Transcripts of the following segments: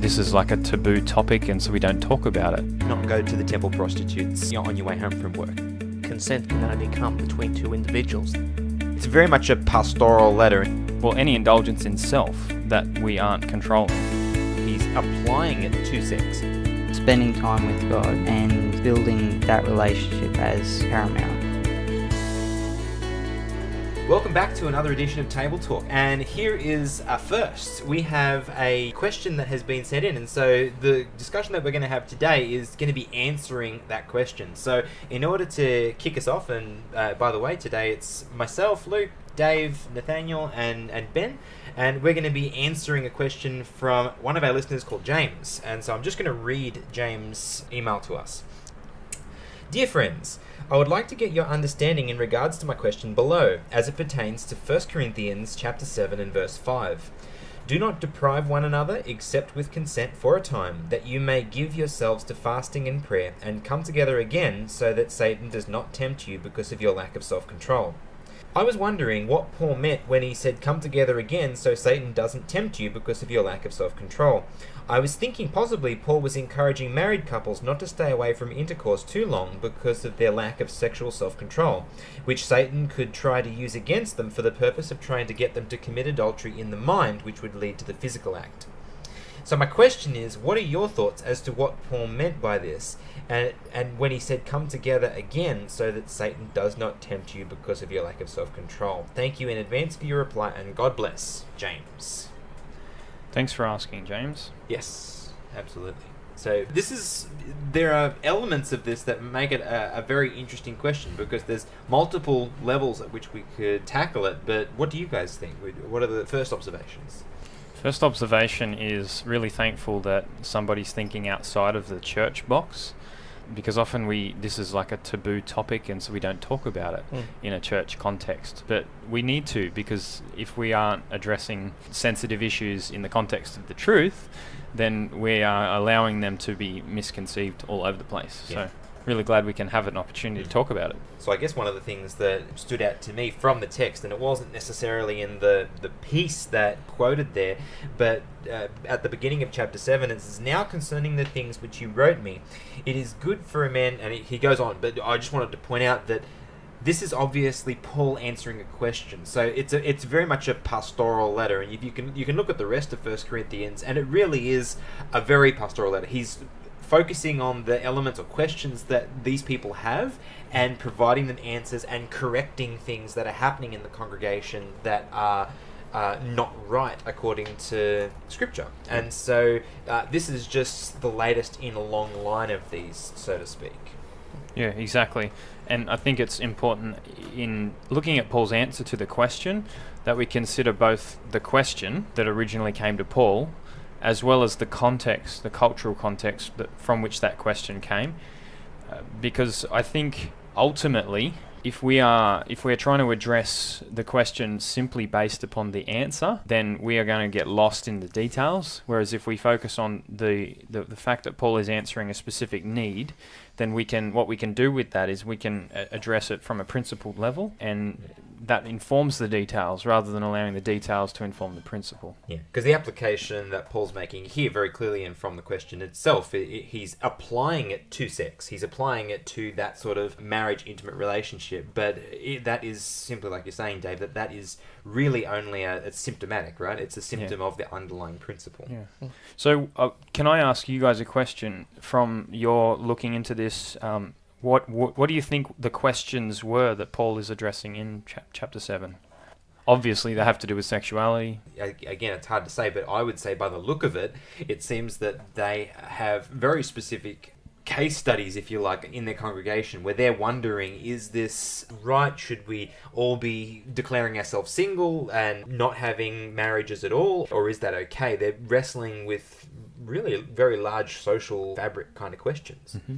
this is like a taboo topic, and so we don't talk about it. Not go to the temple prostitutes on your way home from work. Consent can only come between two individuals. It's very much a pastoral letter. Well, any indulgence in self that we aren't controlling. He's applying it to sex. Spending time with God and building that relationship as paramount. Welcome back to another edition of Table Talk, and here is our first. We have a question that has been sent in, and so the discussion that we're going to have today is going to be answering that question. So in order to kick us off, and by the way, today it's myself, Luke, Dave, Nathaniel, and Ben, and we're going to be answering a question from one of our listeners called James. And so I'm just going to read James' email to us. Dear friends, I would like to get your understanding in regards to my question below, as it pertains to 1 Corinthians chapter 7 and verse 5. Do not deprive one another except with consent for a time, that you may give yourselves to fasting and prayer, and come together again, so that Satan does not tempt you because of your lack of self-control. I was wondering what Paul meant when he said come together again so Satan doesn't tempt you because of your lack of self-control. I was thinking possibly Paul was encouraging married couples not to stay away from intercourse too long because of their lack of sexual self-control, which Satan could try to use against them for the purpose of trying to get them to commit adultery in the mind, which would lead to the physical act. So my question is, what are your thoughts as to what Paul meant by this? And when he said, come together again so that Satan does not tempt you because of your lack of self-control. Thank you in advance for your reply, and God bless, James. Thanks for asking, James. Yes, absolutely. So there are elements of this that make it a very interesting question, because there's multiple levels at which we could tackle it, but what do you guys think? What are the first observations? First observation is really thankful that somebody's thinking outside of the church box, because often this is like a taboo topic, and so we don't talk about it in a church context. But we need to, because if we aren't addressing sensitive issues in the context of the truth, then we are allowing them to be misconceived all over the place. Yeah. So really glad we can have an opportunity to talk about it. So I guess one of the things that stood out to me from the text, and it wasn't necessarily in the piece that quoted there, but at the beginning of chapter 7, it says, now concerning the things which you wrote me, it is good for a man, and he goes on, but I just wanted to point out that this is obviously Paul answering a question. So it's very much a pastoral letter, and you can look at the rest of 1 Corinthians, and it really is a very pastoral letter. He's focusing on the elements or questions that these people have and providing them answers and correcting things that are happening in the congregation that are not right according to Scripture. And so this is just the latest in a long line of these, so to speak. Yeah, exactly. And I think it's important in looking at Paul's answer to the question that we consider both the question that originally came to Paul, as well as the context, the cultural context from which that question came. Because I think ultimately, if we are trying to address the question simply based upon the answer, then we are going to get lost in the details. Whereas if we focus on the fact that Paul is answering a specific need, then what we can do with that is we can address it from a principled level, and that informs the details rather than allowing the details to inform the principle. Yeah, because the application that Paul's making here very clearly, and from the question itself, he's applying it to sex. He's applying it to that sort of marriage, intimate relationship. But that is simply, like you're saying, Dave, that is really only it's symptomatic, right? It's a symptom of the underlying principle. Yeah. So can I ask you guys a question from your looking into this? What do you think the questions were that Paul is addressing in chapter 7? Obviously, they have to do with sexuality. Again, it's hard to say, but I would say by the look of it, it seems that they have very specific case studies, if you like, in their congregation where they're wondering, is this right? Should we all be declaring ourselves single and not having marriages at all? Or is that okay? They're wrestling with really very large social fabric kind of questions. Mm-hmm.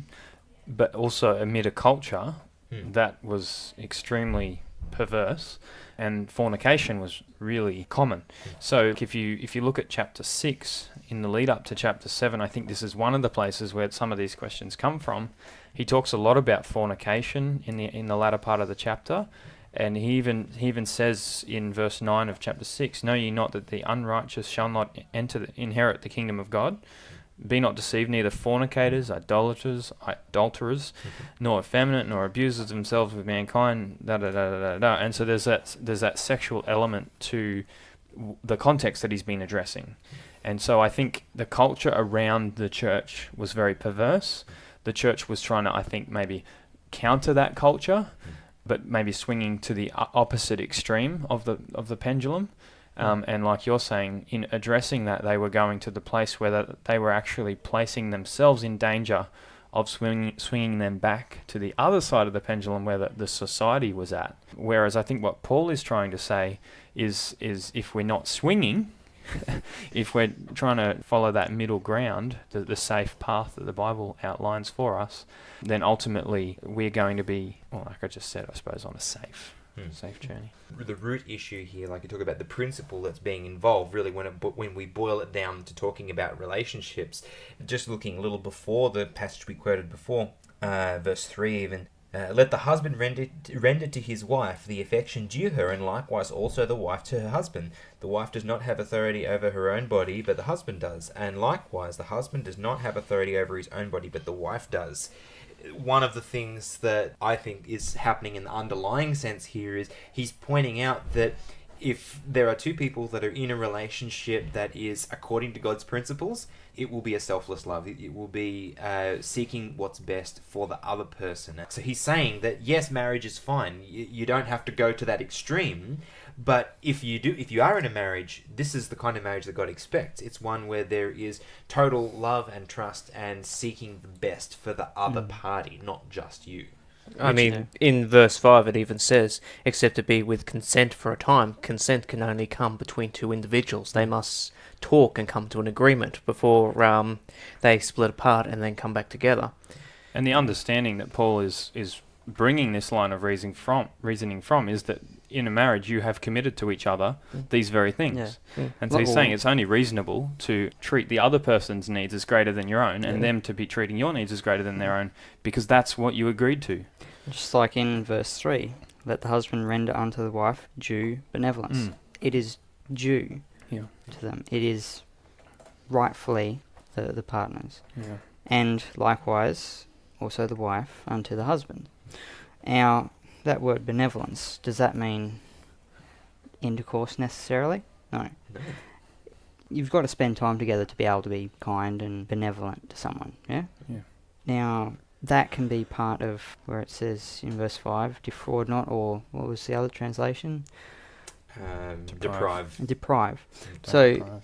But also amid a culture that was extremely perverse, and fornication was really common. So if you look at chapter 6 in the lead up to chapter 7, I think this is one of the places where some of these questions come from. He talks a lot about fornication in the latter part of the chapter, And he even says in verse 9 of chapter 6, "Know ye not that the unrighteous shall not inherit the kingdom of God? Be not deceived, neither fornicators, adulterers, nor effeminate, nor abusers themselves with mankind." Da, da, da, da, da, da. And so there's that sexual element to the context that he's been addressing. And so I think the culture around the church was very perverse. The church was trying to, I think, maybe counter that culture, but maybe swinging to the opposite extreme of the pendulum. And like you're saying, in addressing that, they were going to the place where they were actually placing themselves in danger of swinging them back to the other side of the pendulum where the society was at. Whereas I think what Paul is trying to say is if we're not swinging, if we're trying to follow that middle ground, the safe path that the Bible outlines for us, then ultimately we're going to be, well, like I just said, I suppose, on a safe journey. The root issue here, like you talk about the principle that's being involved, really when we boil it down to talking about relationships, just looking a little before the passage we quoted before, verse 3 even, let the husband render to his wife the affection due her, and likewise also the wife to her husband. The wife does not have authority over her own body, but the husband does. And likewise, the husband does not have authority over his own body, but the wife does. One of the things that I think is happening in the underlying sense here is he's pointing out that if there are two people that are in a relationship that is according to God's principles, it will be a selfless love. It will be seeking what's best for the other person. So he's saying that yes, marriage is fine. You don't have to go to that extreme. But if you are in a marriage, this is the kind of marriage that God expects. It's one where there is total love and trust and seeking the best for the other party, not just you. I mean, in verse 5 it even says, except it be with consent for a time. Consent can only come between two individuals. They must talk and come to an agreement before they split apart and then come back together. And the understanding that Paul is bringing this line of reasoning from is that in a marriage you have committed to each other these very things. And so he's saying it's only reasonable to treat the other person's needs as greater than your own and them to be treating your needs as greater than their own, because that's what you agreed to. Just like in verse 3, let the husband render unto the wife due benevolence. It is due to them. It is rightfully the partners. And likewise also the wife unto the husband. Now, that word benevolence, does that mean intercourse necessarily? No. You've got to spend time together to be able to be kind and benevolent to someone, yeah? Now, that can be part of where it says in verse 5, defraud not, or what was the other translation? Deprive. So,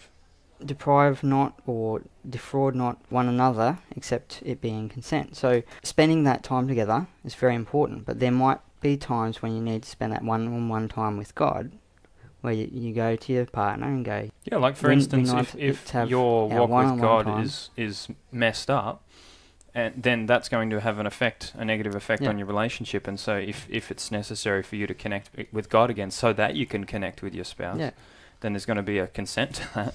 deprive not or defraud not one another except it being consent. So spending that time together is very important, but there might be times when you need to spend that one-on-one time with God, where you go to your partner and go... Yeah, like for instance, if your walk with God is messed up, and then that's going to have a negative effect on your relationship. And so if it's necessary for you to connect with God again so that you can connect with your spouse... then there's going to be a consent to that.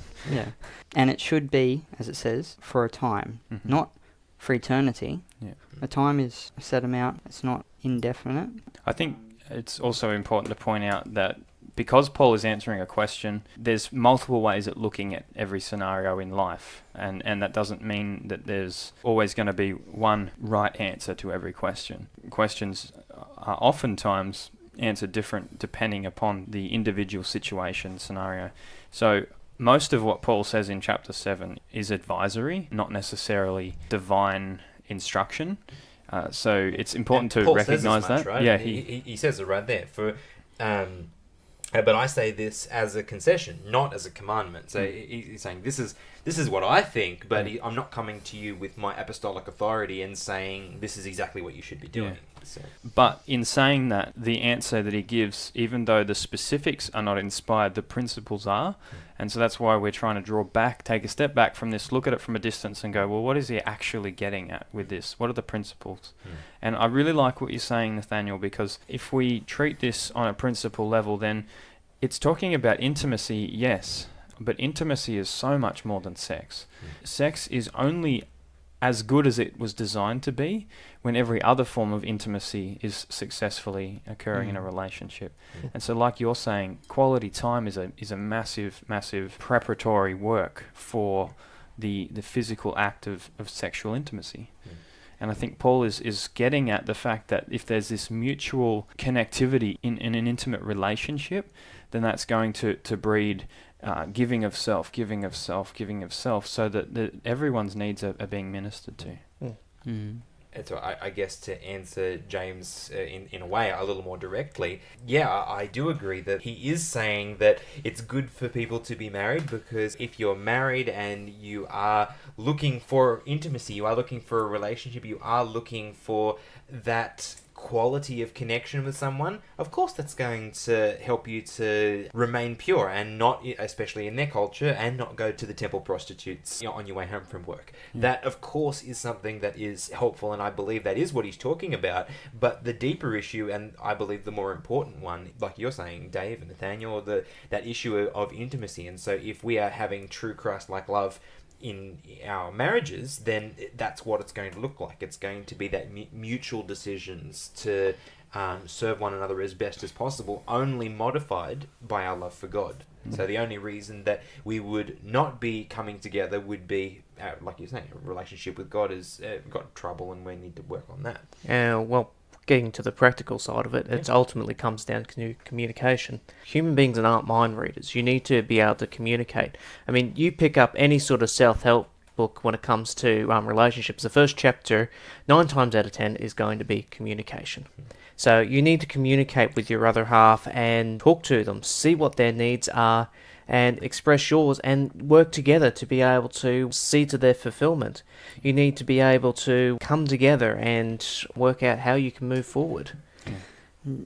And it should be, as it says, for a time, not for eternity. A time is a set amount. It's not indefinite. I think it's also important to point out that because Paul is answering a question, there's multiple ways at looking at every scenario in life. And that doesn't mean that there's always going to be one right answer to every question. Questions are oftentimes answer different depending upon the individual situation scenario. So most of what Paul says in chapter 7 is advisory, not necessarily divine instruction. So it's important to Paul recognize says as much, that. Right? Yeah, he says it right there. But I say this as a concession, not as a commandment. So he's saying this is what I think, but I'm not coming to you with my apostolic authority and saying this is exactly what you should be doing. So. But in saying that, the answer that he gives, even though the specifics are not inspired, the principles are. And so that's why we're trying to take a step back from this, look at it from a distance and go, well, what is he actually getting at with this? What are the principles? And I really like what you're saying, Nathaniel, because if we treat this on a principle level, then it's talking about intimacy, yes, but intimacy is so much more than sex. Sex is only as good as it was designed to be when every other form of intimacy is successfully occurring in a relationship. And so, like you're saying, quality time is a massive preparatory work for the physical act of sexual intimacy. And I think Paul is getting at the fact that if there's this mutual connectivity in an intimate relationship, then that's going to breed giving of self, so that everyone's needs are being ministered to. And so I guess to answer James in a way a little more directly, yeah, I do agree that he is saying that it's good for people to be married, because if you're married and you are looking for intimacy, you are looking for a relationship, you are looking for that quality of connection with someone, of course that's going to help you to remain pure and not, especially in their culture, and not go to the temple prostitutes on your way home from work. That of course is something that is helpful, and I believe that is what he's talking about. But the deeper issue, and I believe the more important one, like you're saying, Dave and Nathaniel, that issue of intimacy. And so if we are having true Christ-like love in our marriages, then that's what it's going to look like. It's going to be that mutual decisions to serve one another as best as possible, only modified by our love for God. So the only reason that we would not be coming together would be, like you're saying, a relationship with God has got trouble, and we need to work on that. Well, getting to the practical side of it, it ultimately comes down to communication. Human beings aren't mind readers. You need to be able to communicate. I mean, you pick up any sort of self-help book when it comes to relationships. The first chapter, 9 times out of 10, is going to be communication. So you need to communicate with your other half and talk to them, see what their needs are, and express yours, and work together to be able to see to their fulfillment. You need to be able to come together and work out how you can move forward.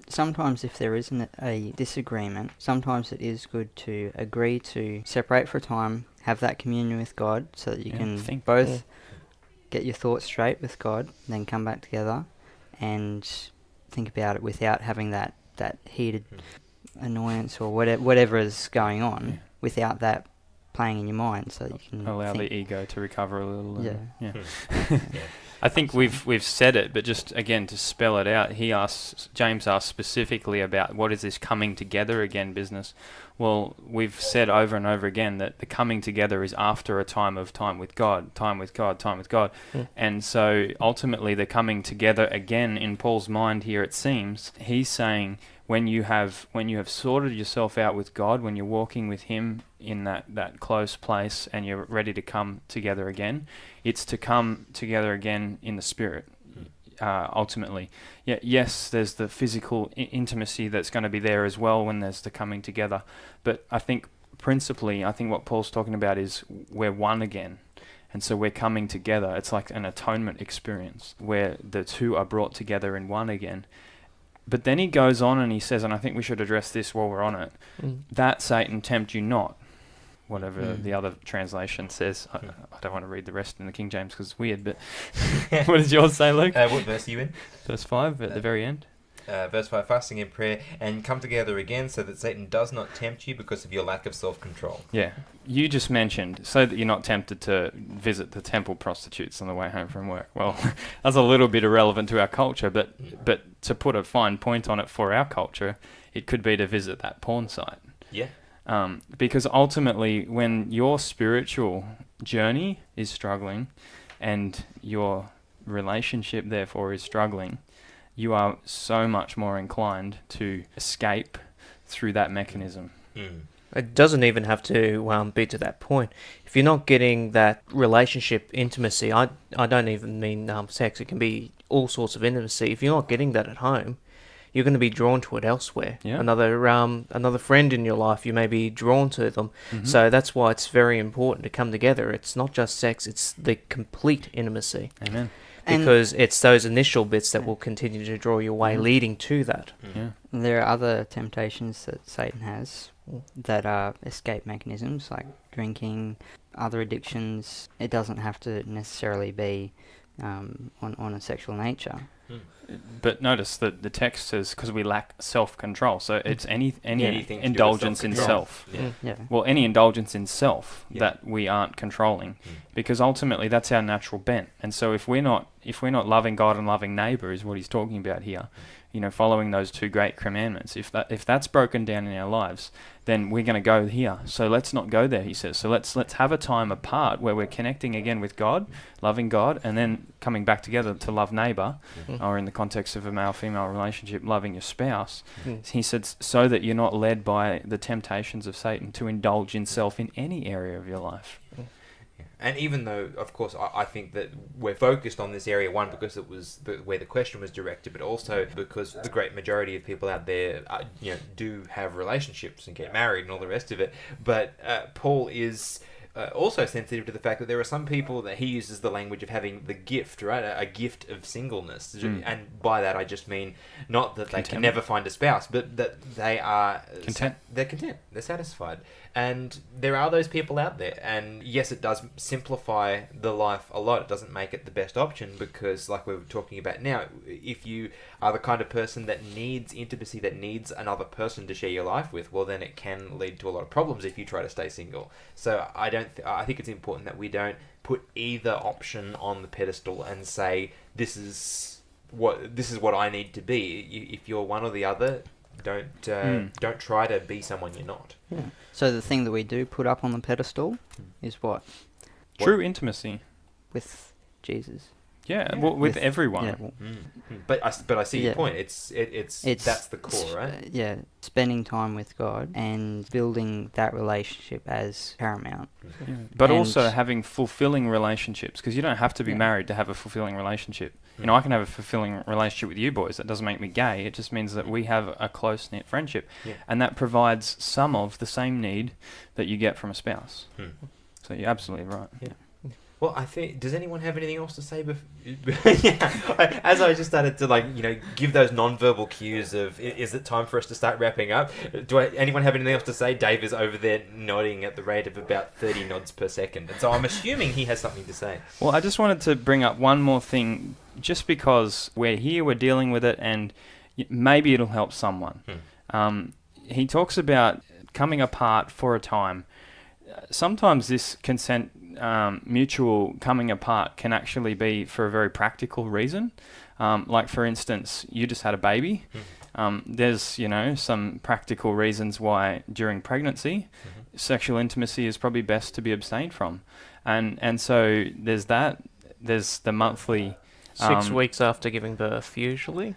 Sometimes if there isn't a disagreement, sometimes it is good to agree to separate for a time, have that communion with God, so that you can both get your thoughts straight with God, then come back together and think about it without having that heated annoyance or whatever is going on, without that playing in your mind, so that you can allow think. the ego to recover a little. Yeah. I think we've said it, but just again to spell it out, James asks specifically about what is this coming together again business. Well, we've said over and over again that the coming together is after a time with God. And so ultimately the coming together again in Paul's mind here, it seems, he's saying when you have sorted yourself out with God, when you're walking with Him in that close place and you're ready to come together again, it's to come together again in the Spirit. Ultimately, yes, there's the physical intimacy that's going to be there as well when there's the coming together. But I think principally, what Paul's talking about is we're one again. And so we're coming together. It's like an atonement experience where the two are brought together in one again. But then he goes on and he says, and I think we should address this while we're on it, that Satan tempt you not. Whatever the other translation says. I don't want to read the rest in the King James because it's weird, but what does yours say, Luke? What verse are you in? Verse 5 at the very end. Verse 5, fasting and prayer, and come together again so that Satan does not tempt you because of your lack of self-control. Yeah. You just mentioned, so that you're not tempted to visit the temple prostitutes on the way home from work. Well, that's a little bit irrelevant to our culture, but to put a fine point on it for our culture, it could be to visit that porn site. Yeah. Because ultimately, when your spiritual journey is struggling and your relationship, therefore, is struggling, you are so much more inclined to escape through that mechanism. It doesn't even have to be to that point. If you're not getting that relationship intimacy, I don't even mean sex, it can be all sorts of intimacy. If you're not getting that at home, you're going to be drawn to it elsewhere. Yeah. Another friend in your life, you may be drawn to them. So that's why it's very important to come together. It's not just sex, it's the complete intimacy. Amen. Because it's those initial bits that will continue to draw you away, leading to that. Yeah. There are other temptations that Satan has that are escape mechanisms, like drinking, other addictions. It doesn't have to necessarily be on a sexual nature. But notice that the text says because we lack self-control, so it's any Anything to do with indulgence in self-control. self. Yeah. Well, any indulgence in self Yeah. that we aren't controlling, Mm. because ultimately that's our natural bent. And so if we're not loving God and loving neighbour, is what he's talking about here, following those two great commandments. If that's broken down in our lives, then we're going to go here. So let's not go there, he says. So let's have a time apart where we're connecting again with God, loving God, and then coming back together to love neighbour, or in the context of a male-female relationship, loving your spouse. He said, so that you're not led by the temptations of Satan to indulge in self in any area of your life. And even though, of course, I think that we're focused on this area, one, because it was where the question was directed, but also because the great majority of people out there, do have relationships and get married and all the rest of it. But Paul is also sensitive to the fact that there are some people that he uses the language of having the gift, right? A gift of singleness. And by that, I just mean not that they can never find a spouse, but that they are content. They're content. They're satisfied. And there are those people out there. And yes, it does simplify the life a lot. It doesn't make it the best option because, like we were talking about now, if you are the kind of person that needs intimacy, that needs another person to share your life with, well, then it can lead to a lot of problems if you try to stay single. So I think it's important that we don't put either option on the pedestal and say, this is what I need to be. If you're one or the other, don't try to be someone you're not. Yeah. So the thing that we do put up on the pedestal is what? True intimacy. With Jesus. Yeah, well, with everyone. Yeah, well, But I see your point. It's that's the core, right? Spending time with God and building that relationship as paramount. Yeah. But also having fulfilling relationships, because you don't have to be married to have a fulfilling relationship. I can have a fulfilling relationship with you boys. That doesn't make me gay. It just means that we have a close-knit friendship. Yeah. And that provides some of the same need that you get from a spouse. So you're absolutely right. Yeah. Well, I think, does anyone have anything else to say? As I just started to give those non-verbal cues of, is it time for us to start wrapping up? Anyone have anything else to say? Dave is over there nodding at the rate of about 30 nods per second. And so I'm assuming he has something to say. Well, I just wanted to bring up one more thing, just because we're here, we're dealing with it, and maybe it'll help someone. He talks about coming apart for a time. Sometimes this consent, mutual coming apart can actually be for a very practical reason. Like, for instance, you just had a baby. There's, some practical reasons why during pregnancy, sexual intimacy is probably best to be abstained from. And so there's that. There's the monthly... 6 weeks after giving birth, usually,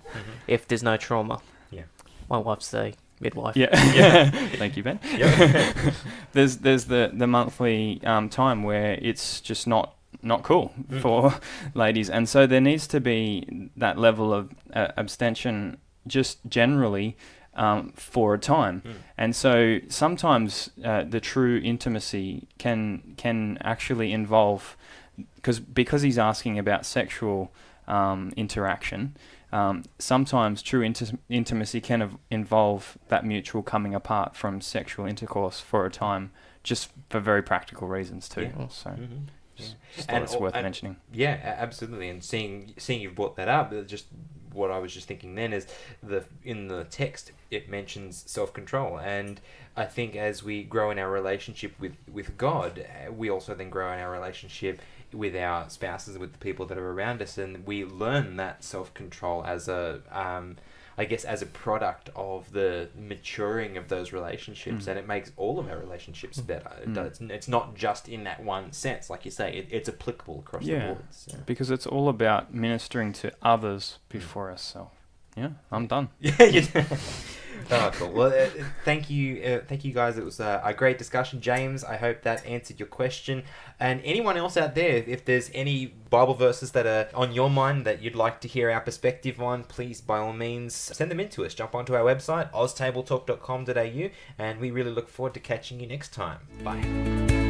if there's no trauma. Yeah. My wife's the midwife. Yeah. Thank you, Ben. Yep. There's the monthly time where it's just not cool for ladies, and so there needs to be that level of abstention just generally for a time. And so sometimes the true intimacy can actually involve, because he's asking about sexual interaction. Sometimes true intimacy can involve that mutual coming apart from sexual intercourse for a time, just for very practical reasons too. Yeah. So just thought it's worth mentioning. Yeah, absolutely. And seeing you've brought that up, just what I was just thinking then is in the text it mentions self-control, and I think as we grow in our relationship with God, we also then grow in our relationship with our spouses, with the people that are around us, and we learn that self-control as a product of the maturing of those relationships, and it makes all of our relationships better. It's not just in that one sense, like you say, it's applicable across the board. So. Because it's all about ministering to others before ourselves. Yeah, I'm done. Oh, cool. Well, thank you guys. It was a great discussion. James, I hope that answered your question. And anyone else out there, if there's any Bible verses that are on your mind that you'd like to hear our perspective on, please, by all means, send them in to us. Jump onto our website, oztabletalk.com.au, and we really look forward to catching you next time. Bye.